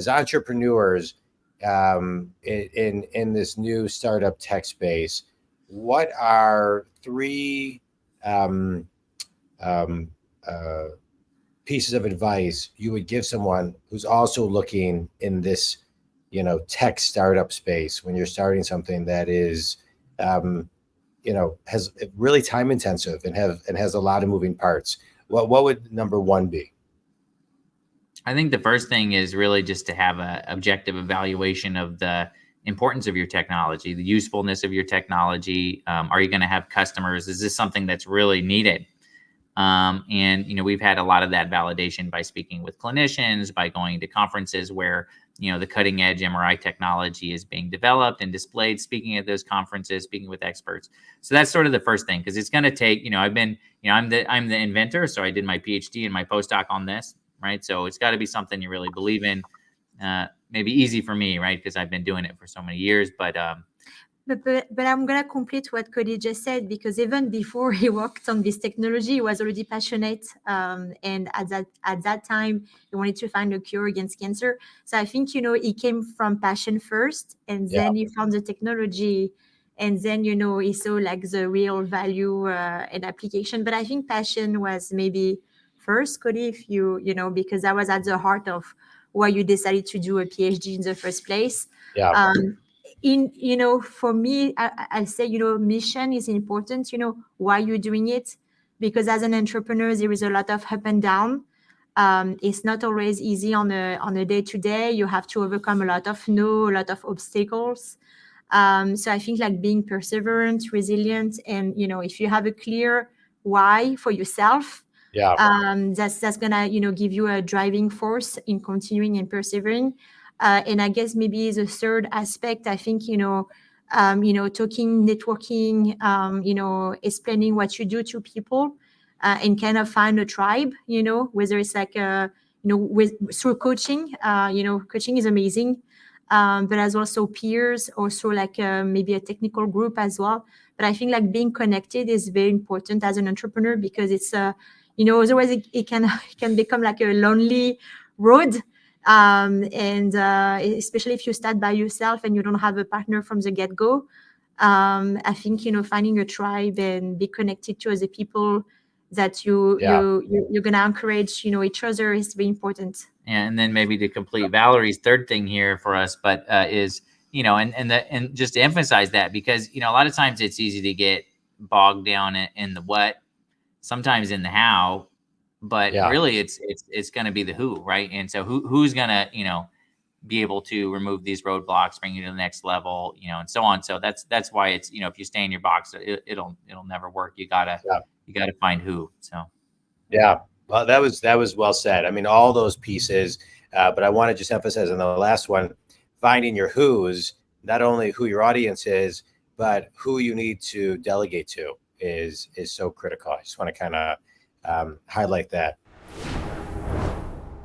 as entrepreneurs in this new startup tech space, what are three pieces of advice you would give someone who's also looking in this, tech startup space when you're starting something that is, has really time intensive and has a lot of moving parts? What would number one be? I think the first thing is really just to have an objective evaluation of the importance of your technology, the usefulness of your technology. Are you going to have customers? Is this something that's really needed? And we've had a lot of that validation by speaking with clinicians, by going to conferences where the cutting edge MRI technology is being developed and displayed, speaking at those conferences, speaking with experts. So that's sort of the first thing, because it's going to take, I'm the inventor, so I did my PhD and my postdoc on this, right? So it's got to be something you really believe in. Maybe easy for me, right? Because I've been doing it for so many years, but I'm going to complete what Codi just said, because even before he worked on this technology, he was already passionate. And at that time, he wanted to find a cure against cancer. So I think, he came from passion first, and then he found the technology. And then, he saw like the real value and application. But I think passion was maybe first, Codi, if because that was at the heart of why you decided to do a PhD in the first place. Yeah. For me, I'll say, mission is important, why you're doing it, because as an entrepreneur, there is a lot of up and down. It's not always easy on a day-to-day. You have to overcome a lot of obstacles. So I think like being perseverant, resilient, and, if you have a clear why for yourself, that's gonna, give you a driving force in continuing and persevering. And I guess maybe the third aspect, I think, talking, networking, explaining what you do to people, and kind of find a tribe, whether it's like, through coaching, coaching is amazing. But as also peers, also like maybe a technical group as well. But I think like being connected is very important as an entrepreneur, because it's, otherwise it can become like a lonely road. And especially if you start by yourself and you don't have a partner from the get-go, I think, finding a tribe and be connected to other people that you're going to encourage, each other is very important. And then maybe to complete Valerie's third thing here for us, but is, and just to emphasize that, because, a lot of times it's easy to get bogged down in the what, sometimes in the how, but really it's going to be the who, right? And so who's going to, be able to remove these roadblocks, bring you to the next level, and so on. So that's why it's, if you stay in your box, it'll never work. You gotta find who. So. Yeah. Well, that was well said. I mean, all those pieces, but I want to just emphasize on the last one, finding your who's, not only who your audience is, but who you need to delegate to is so critical. I just want to kind of highlight that.